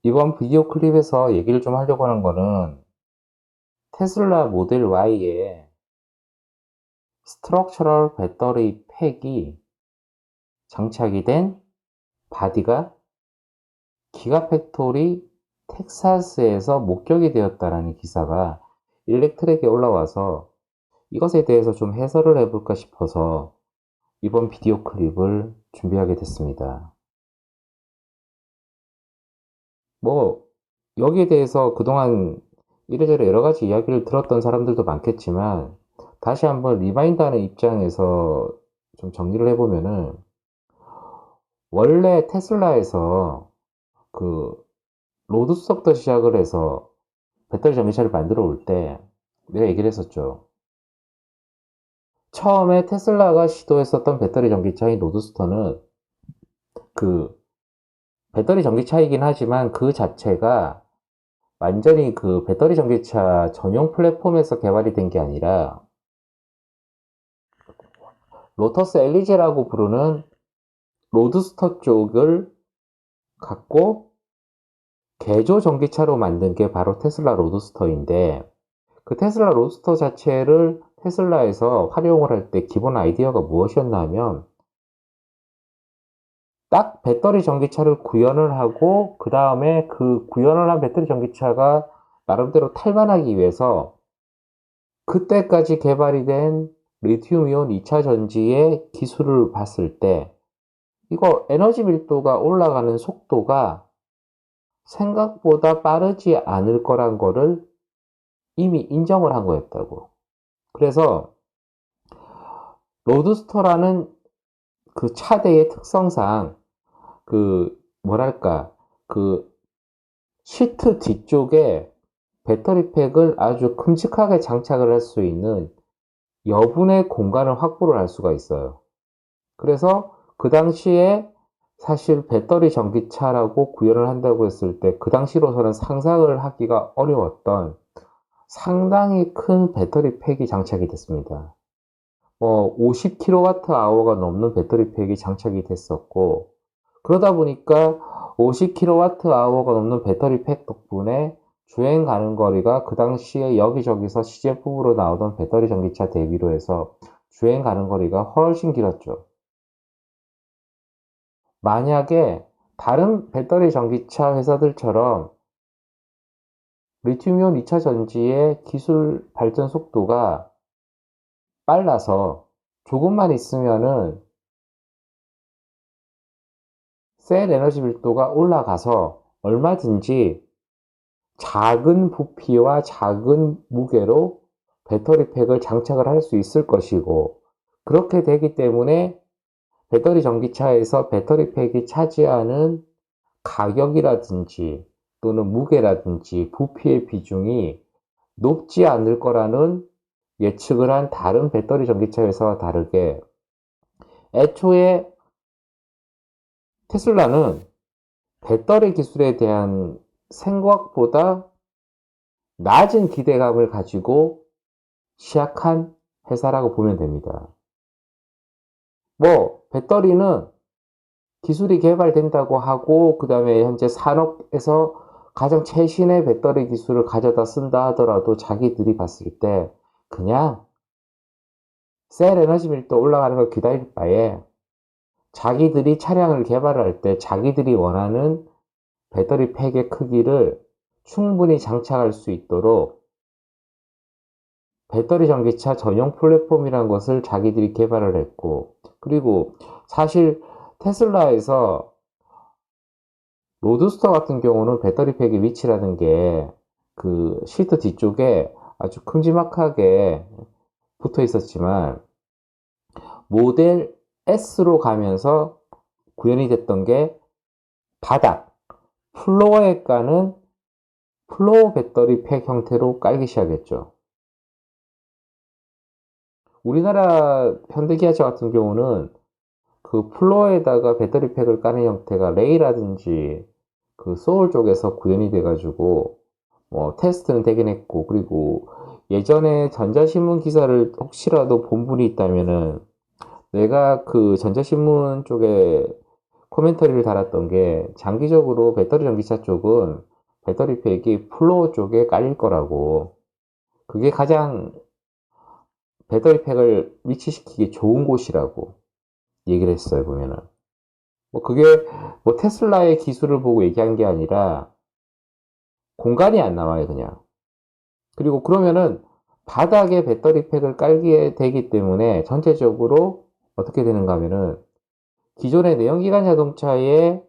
이번 비디오 클립에서 얘기를 좀 하려고 하는 거는 테슬라 모델 Y의 스트럭처럴 배터리 팩이 장착이 된 바디가 기가팩토리 텍사스에서 목격이 되었다라는 기사가 일렉트랙에 올라와서 이것에 대해서 좀 해설을 해볼까 싶어서 이번 비디오 클립을 준비하게 됐습니다. 뭐, 여기에 대해서 그동안 이래저래 여러 가지 이야기를 들었던 사람들도 많겠지만, 다시 한번 리마인드하는 입장에서 좀 정리를 해보면은, 원래 테슬라에서 그 로드스터부터 시작을 해서 배터리 전기차를 만들어 올 때, 내가 얘기를 했었죠. 처음에 테슬라가 시도했었던 배터리 전기차인 로드스터는 그 배터리 전기차이긴 하지만 그 자체가 완전히 그 배터리 전기차 전용 플랫폼에서 개발이 된 게 아니라 로터스 엘리제라고 부르는 로드스터 쪽을 갖고 개조 전기차로 만든 게 바로 테슬라 로드스터인데, 그 테슬라 로드스터 자체를 테슬라에서 활용을 할 때 기본 아이디어가 무엇이었나 하면, 딱 배터리 전기차를 구현을 하고 그 다음에 그 구현을 한 배터리 전기차가 나름대로 탈만하기 위해서 그때까지 개발이 된 리튬이온 2차 전지의 기술을 봤을 때, 이거 에너지 밀도가 올라가는 속도가 생각보다 빠르지 않을 거란 거를 이미 인정을 한 거였다고. 그래서 로드스터라는 그 차대의 특성상 그 뭐랄까 그 시트 뒤쪽에 배터리 팩을 아주 큼직하게 장착을 할 수 있는 여분의 공간을 확보를 할 수가 있어요. 그래서 그 당시에 사실 배터리 전기차라고 구현을 한다고 했을 때 그 당시로서는 상상을 하기가 어려웠던 상당히 큰 배터리 팩이 장착이 됐습니다. 50kWh가 넘는 배터리 팩이 장착이 됐었고, 그러다 보니까 50kWh가 넘는 배터리 팩 덕분에 주행 가는 거리가 그 당시에 여기저기서 시제품으로 나오던 배터리 전기차 대비로 해서 주행 가는 거리가 훨씬 길었죠. 만약에 다른 배터리 전기차 회사들처럼 리튬이온 2차 전지의 기술 발전 속도가 빨라서 조금만 있으면은 셀 에너지 밀도가 올라가서 얼마든지 작은 부피와 작은 무게로 배터리 팩을 장착을 할 수 있을 것이고, 그렇게 되기 때문에 배터리 전기차에서 배터리 팩이 차지하는 가격이라든지 또는 무게라든지 부피의 비중이 높지 않을 거라는 예측을 한 다른 배터리 전기차 회사와 다르게, 애초에 테슬라는 배터리 기술에 대한 생각보다 낮은 기대감을 가지고 시작한 회사라고 보면 됩니다. 배터리는 기술이 개발된다고 하고, 그 다음에 현재 산업에서 가장 최신의 배터리 기술을 가져다 쓴다 하더라도 자기들이 봤을 때 그냥 셀 에너지 밀도 올라가는 걸 기다릴 바에 자기들이 차량을 개발할 때 자기들이 원하는 배터리 팩의 크기를 충분히 장착할 수 있도록 배터리 전기차 전용 플랫폼이라는 것을 자기들이 개발을 했고, 그리고 사실 테슬라에서 로드스터 같은 경우는 배터리 팩의 위치라는 게 그 시트 뒤쪽에 아주 큼지막하게 붙어 있었지만, 모델 S로 가면서 구현이 됐던 게 바닥, 플로어에 까는 플로어 배터리 팩 형태로 깔기 시작했죠. 우리나라 현대기아차 같은 경우는 그 플로어에다가 배터리 팩을 까는 형태가 레이라든지 그 소울 쪽에서 구현이 돼가지고 테스트는 되긴 했고, 그리고 예전에 전자신문 기사를 혹시라도 본 분이 있다면은, 내가 그 전자신문 쪽에 코멘터리를 달았던 게 장기적으로 배터리 전기차 쪽은 배터리 팩이 플로어 쪽에 깔릴 거라고. 그게 가장 배터리 팩을 위치시키기 좋은 곳이라고 얘기를 했어요, 보면은. 뭐 그게 뭐 테슬라의 기술을 보고 얘기한 게 아니라 공간이 안 나와요, 그냥. 그리고 그러면은 바닥에 배터리 팩을 깔게 되기 때문에 전체적으로 어떻게 되는가 하면은 기존의 내연기관 자동차에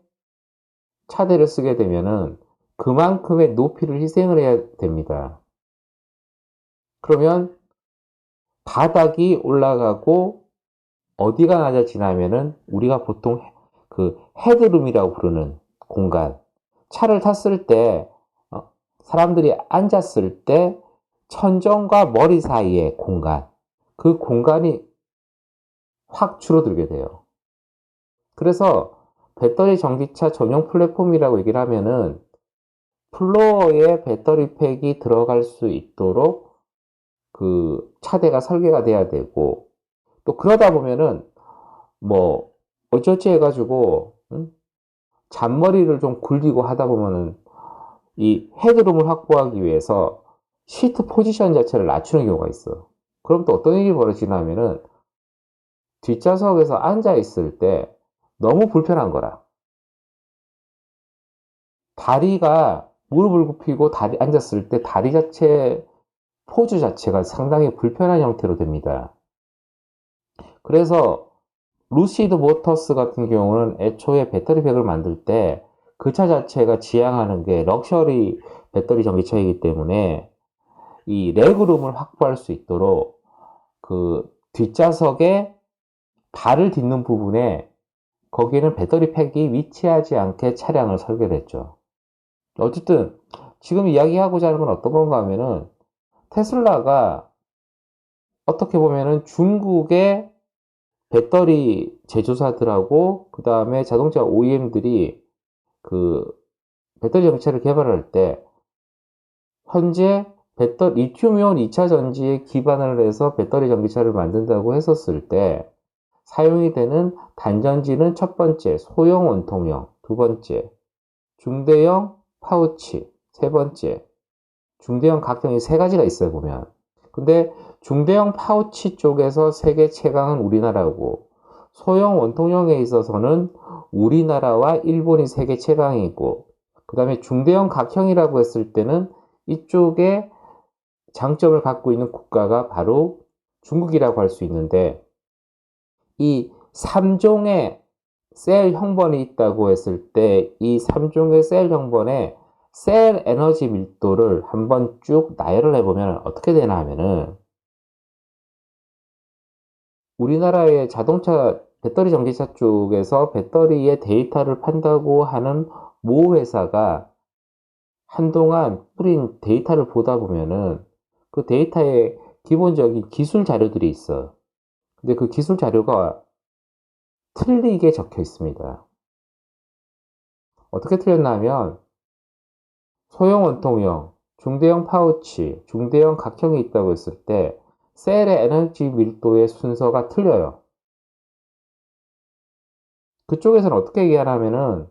차대를 쓰게 되면은 그만큼의 높이를 희생을 해야 됩니다. 그러면 바닥이 올라가고 어디가 낮아지냐면은 우리가 보통 그 헤드룸이라고 부르는 공간. 차를 탔을 때 사람들이 앉았을 때 천정과 머리 사이의 공간. 그 공간이 확 줄어들게 돼요. 그래서 배터리 전기차 전용 플랫폼이라고 얘기를 하면은 플로어에 배터리 팩이 들어갈 수 있도록 그 차대가 설계가 돼야 되고 또 그러다 보면은 뭐 어쩌지 해가지고 잔머리를 좀 굴리고 하다 보면은 이 헤드룸을 확보하기 위해서 시트 포지션 자체를 낮추는 경우가 있어. 그럼 또 어떤 일이 벌어지냐면은 뒷좌석에서 앉아 있을 때 너무 불편한 거라. 다리가 무릎을 굽히고 다리 앉았을 때 다리 자체 포즈 자체가 상당히 불편한 형태로 됩니다. 그래서 루시드 모터스 같은 경우는 애초에 배터리팩을 만들 때 그 차 자체가 지향하는 게 럭셔리 배터리 전기차이기 때문에 이 레그룸을 확보할 수 있도록 그 뒷좌석에 발을 딛는 부분에 거기에는 배터리 팩이 위치하지 않게 차량을 설계를 했죠. 어쨌든 지금 이야기하고자 하는 건 어떤 건가 하면은 테슬라가 어떻게 보면은 중국의 배터리 제조사들하고 그 다음에 자동차 OEM들이 그 배터리 전기차를 개발할 때 현재 리튬이온 2차 전지에 기반을 해서 배터리 전기차를 만든다고 했었을 때 사용이 되는 단전지는 첫 번째 소형 원통형, 두 번째 중대형 파우치, 세 번째 중대형 각형이 세 가지가 있어요, 보면. 근데 중대형 파우치 쪽에서 세계 최강은 우리나라고 소형 원통형에 있어서는 우리나라와 일본이 세계 최강이고 그 다음에 중대형 각형이라고 했을 때는 이쪽에 장점을 갖고 있는 국가가 바로 중국이라고 할 수 있는데 이 3종의 셀 형번이 있다고 했을 때 이 3종의 셀 형번에 셀 에너지 밀도를 한번 쭉 나열을 해보면 어떻게 되나 하면은 우리나라의 자동차 배터리 전기차 쪽에서 배터리의 데이터를 판다고 하는 모 회사가 한동안 뿌린 데이터를 보다 보면은 그 데이터에 기본적인 기술 자료들이 있어. 근데 그 기술 자료가 틀리게 적혀 있습니다. 어떻게 틀렸나 하면 소형 원통형, 중대형 파우치, 중대형 각형이 있다고 했을 때 셀의 에너지 밀도의 순서가 틀려요. 그쪽에서는 어떻게 얘기하냐면은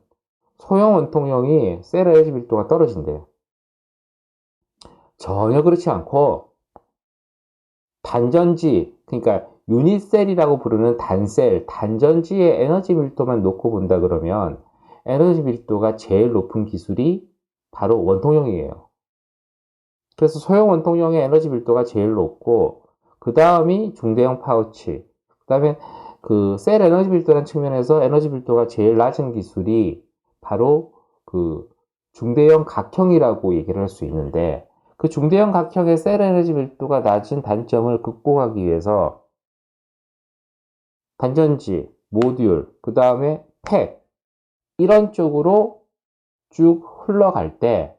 소형 원통형이 셀 에너지 밀도가 떨어진대요. 전혀 그렇지 않고 단전지, 그러니까 유닛셀이라고 부르는 단셀, 단전지의 에너지 밀도만 놓고 본다 그러면 에너지 밀도가 제일 높은 기술이 바로 원통형이에요. 그래서 소형 원통형의 에너지 밀도가 제일 높고 그 다음이 중대형 파우치, 그 다음에 그 셀 에너지 밀도라는 측면에서 에너지 밀도가 제일 낮은 기술이 바로 그 중대형 각형이라고 얘기를 할 수 있는데 그 중대형 각형의 셀 에너지 밀도가 낮은 단점을 극복하기 위해서 단전지, 모듈, 그 다음에 팩 이런 쪽으로 쭉 흘러갈 때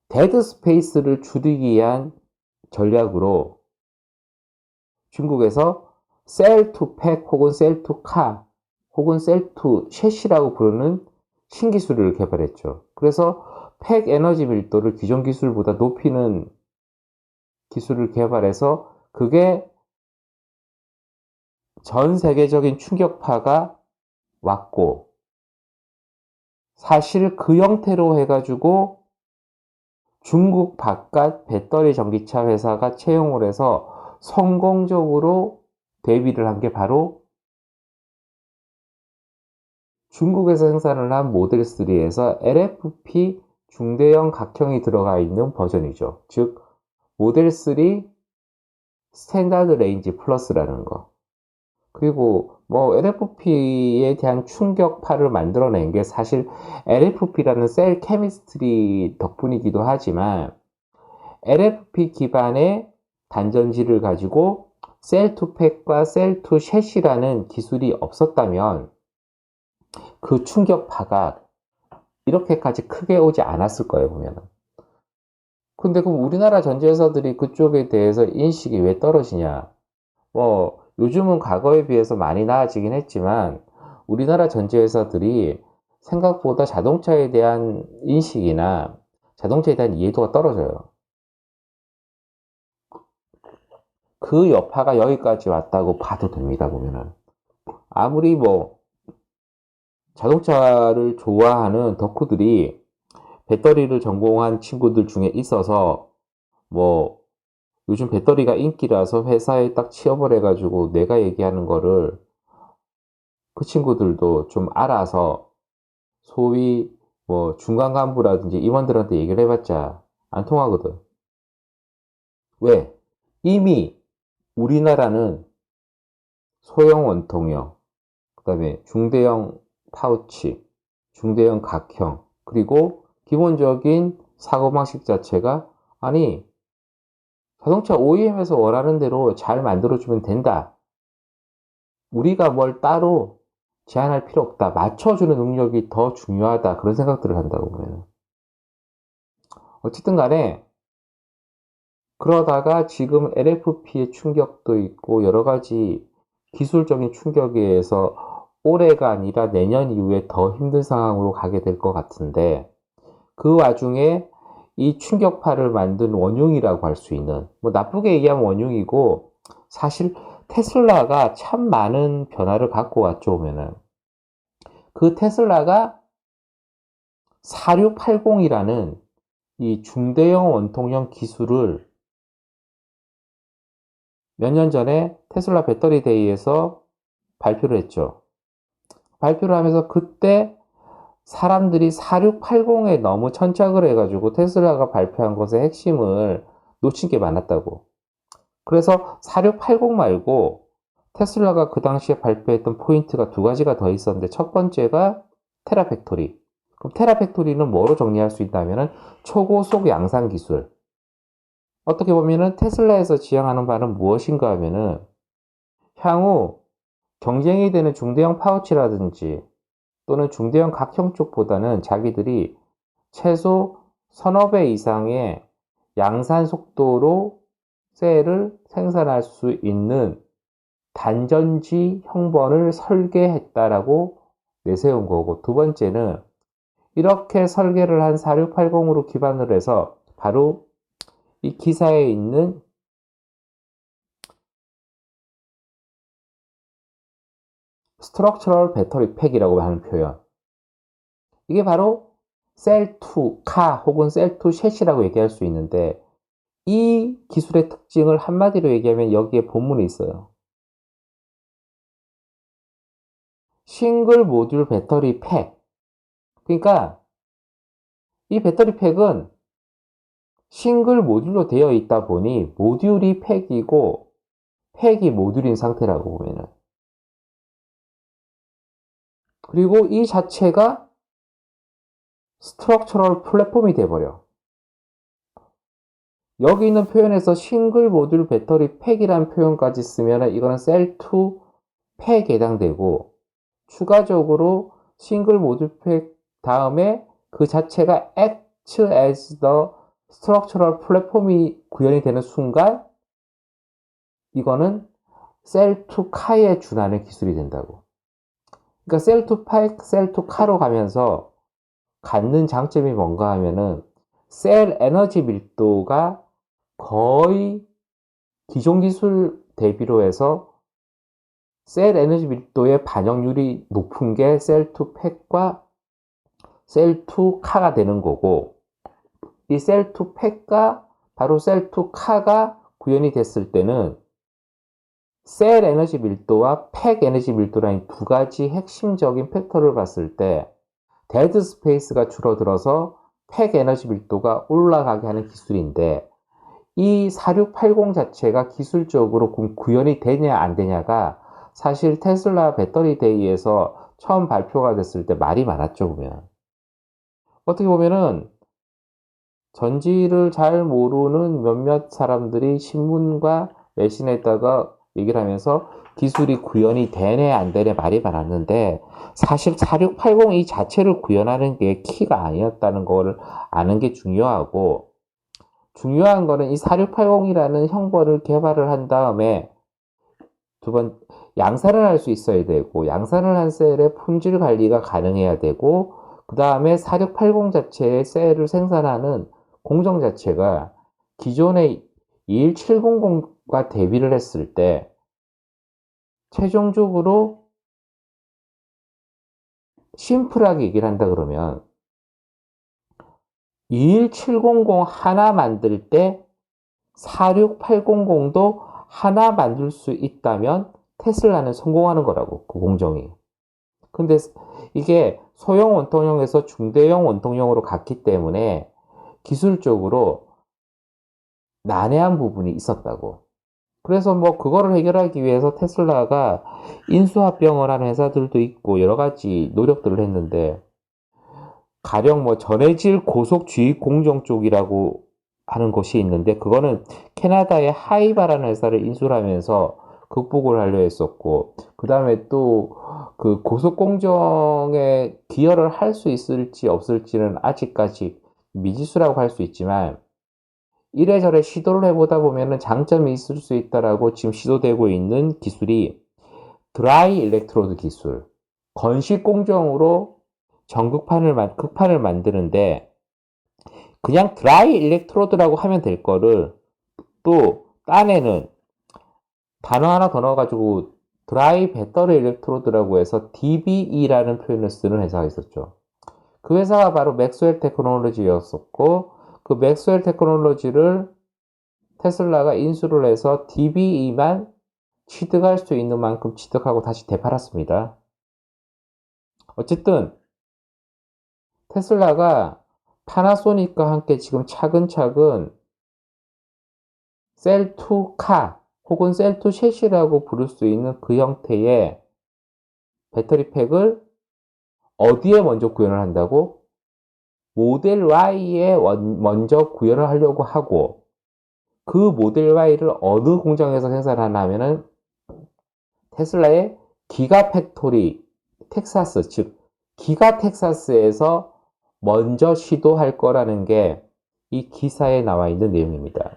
데드 스페이스를 줄이기 위한 전략으로 중국에서 셀 투 팩 혹은 셀 투 카 혹은 셀 투 셰시라고 부르는 신기술을 개발했죠. 그래서 팩 에너지 밀도를 기존 기술보다 높이는 기술을 개발해서 그게 전 세계적인 충격파가 왔고, 사실 그 형태로 해가지고 중국 바깥 배터리 전기차 회사가 채용을 해서 성공적으로 데뷔를 한 게 바로 중국에서 생산을 한 모델 3에서 LFP 중대형 각형이 들어가 있는 버전이죠. 즉 모델 3 스탠다드 레인지 플러스라는 거. 그리고 뭐 LFP에 대한 충격파를 만들어낸 게 사실 LFP라는 셀 케미스트리 덕분이기도 하지만 LFP 기반의 단전지를 가지고 셀2팩과 셀2 셋이라는 기술이 없었다면 그 충격파가 이렇게까지 크게 오지 않았을 거예요, 보면은. 근데 그럼 우리나라 전지회사들이 그쪽에 대해서 인식이 왜 떨어지냐? 뭐, 요즘은 과거에 비해서 많이 나아지긴 했지만, 우리나라 전지회사들이 생각보다 자동차에 대한 인식이나 자동차에 대한 이해도가 떨어져요. 그 여파가 여기까지 왔다고 봐도 됩니다, 보면은. 아무리 뭐, 자동차를 좋아하는 덕후들이 배터리를 전공한 친구들 중에 있어서 뭐 요즘 배터리가 인기라서 회사에 딱 취업을 해가지고 내가 얘기하는 거를 그 친구들도 좀 알아서 소위 뭐 중간 간부라든지 임원들한테 얘기를 해봤자 안 통하거든. 왜? 이미 우리나라는 소형 원통형, 그다음에 중대형 파우치, 중대형 각형, 그리고 기본적인 사고방식 자체가 아니 자동차 OEM에서 원하는 대로 잘 만들어주면 된다. 우리가 뭘 따로 제한할 필요 없다. 맞춰주는 능력이 더 중요하다. 그런 생각들을 한다고 보면. 어쨌든 간에, 그러다가 지금 LFP의 충격도 있고, 여러 가지 기술적인 충격에 의해서 올해가 아니라 내년 이후에 더 힘든 상황으로 가게 될 것 같은데, 그 와중에 이 충격파를 만든 원흉이라고 할 수 있는, 뭐 나쁘게 얘기하면 원흉이고, 사실 테슬라가 참 많은 변화를 갖고 왔죠, 보면은. 그 테슬라가 4680이라는 이 중대형 원통형 기술을 몇 년 전에 테슬라 배터리 데이에서 발표를 했죠. 발표를 하면서 그때 사람들이 4680에 너무 천착을 해가지고 테슬라가 발표한 것의 핵심을 놓친 게 많았다고. 그래서 4680 말고 테슬라가 그 당시에 발표했던 포인트가 두 가지가 더 있었는데 첫 번째가 테라팩토리. 그럼 테라팩토리는 뭐로 정리할 수 있다면은 초고속 양산 기술. 어떻게 보면은 테슬라에서 지향하는 바는 무엇인가 하면은 향후 경쟁이 되는 중대형 파우치라든지 또는 중대형 각형 쪽보다는 자기들이 최소 서너 배 이상의 양산 속도로 셀을 생산할 수 있는 단전지 형번을 설계했다라고 내세운 거고, 두 번째는 이렇게 설계를 한 4680으로 기반을 해서 바로 이 기사에 있는 스트럭처럴 배터리 팩이라고 하는 표현. 이게 바로 셀2 카 혹은 셀2 셋이라고 얘기할 수 있는데, 이 기술의 특징을 한마디로 얘기하면 여기에 본문이 있어요. 싱글 모듈 배터리 팩. 그러니까 이 배터리 팩은 싱글 모듈로 되어 있다 보니 모듈이 팩이고 팩이 모듈인 상태라고 보면은. 그리고 이 자체가 스트럭처럴 플랫폼이 돼버려. 여기 있는 표현에서 싱글 모듈 배터리 팩이라는 표현까지 쓰면 이거는 셀2 팩에 해당되고, 추가적으로 싱글 모듈 팩 다음에 그 자체가 act as the structural platform이 구현이 되는 순간 이거는 셀2 카에 준하는 기술이 된다고. 그러니까 셀2 팩, 셀2 카로 가면서 갖는 장점이 뭔가 하면은 셀 에너지 밀도가 거의 기존 기술 대비로 해서 셀 에너지 밀도의 반영률이 높은 게 셀2 팩과 셀2 카가 되는 거고, 이 셀2 팩과 바로 셀2 카가 구현이 됐을 때는 셀 에너지 밀도와 팩 에너지 밀도라는 두 가지 핵심적인 팩터를 봤을 때 데드 스페이스가 줄어들어서 팩 에너지 밀도가 올라가게 하는 기술인데, 이 4680 자체가 기술적으로 구현이 되냐 안 되냐가 사실 테슬라 배터리 데이에서 처음 발표가 됐을 때 말이 많았죠. 보면 어떻게 보면은 전지를 잘 모르는 몇몇 사람들이 신문과 외신에다가 얘기를 하면서 기술이 구현이 되네 안 되네 말이 많았는데, 사실 4680 이 자체를 구현하는 게 키가 아니었다는 거를 아는 게 중요하고, 중요한 거는 이 4680이라는 형벌을 개발을 한 다음에 두 번 양산을 할 수 있어야 되고, 양산을 한 셀의 품질 관리가 가능해야 되고, 그 다음에 4680 자체의 셀을 생산하는 공정 자체가 기존의 21700과 대비를 했을 때 최종적으로 심플하게 얘기를 한다 그러면 21700 하나 만들 때 46800도 하나 만들 수 있다면 테슬라는 성공하는 거라고, 그 공정이. 근데 이게 소형 원통형에서 중대형 원통형으로 갔기 때문에 기술적으로 난해한 부분이 있었다고. 그래서 뭐 그거를 해결하기 위해서 테슬라가 인수합병을 하는 회사들도 있고 여러 가지 노력들을 했는데, 가령 뭐 전해질 고속주입 공정 쪽이라고 하는 곳이 있는데, 그거는 캐나다의 하이바라는 회사를 인수를 하면서 극복을 하려 했었고, 그 다음에 또 그 고속공정에 기여를 할 수 있을지 없을지는 아직까지 미지수라고 할 수 있지만, 이래저래 시도를 해보다 보면은 장점이 있을 수 있다라고 지금 시도되고 있는 기술이 드라이 일렉트로드 기술. 건식 공정으로 극판을 만드는데, 그냥 드라이 일렉트로드라고 하면 될 거를 또 딴에는 단어 하나 더 넣어가지고 드라이 배터리 일렉트로드라고 해서 DBE라는 표현을 쓰는 회사가 있었죠. 그 회사가 바로 맥스웰 테크놀로지였었고, 그 맥스웰 테크놀로지를 테슬라가 인수를 해서 DBE만 취득할 수 있는 만큼 취득하고 다시 되팔았습니다. 어쨌든 테슬라가 파나소닉과 함께 지금 차근차근 셀2 카 혹은 셀2 셋이라고 부를 수 있는 그 형태의 배터리 팩을 어디에 먼저 구현을 한다고? 모델 Y에 먼저 구현을 하려고 하고, 그 모델 Y를 어느 공장에서 생산하냐면은 테슬라의 기가 팩토리 텍사스, 즉 기가 텍사스에서 먼저 시도할 거라는 게 이 기사에 나와 있는 내용입니다.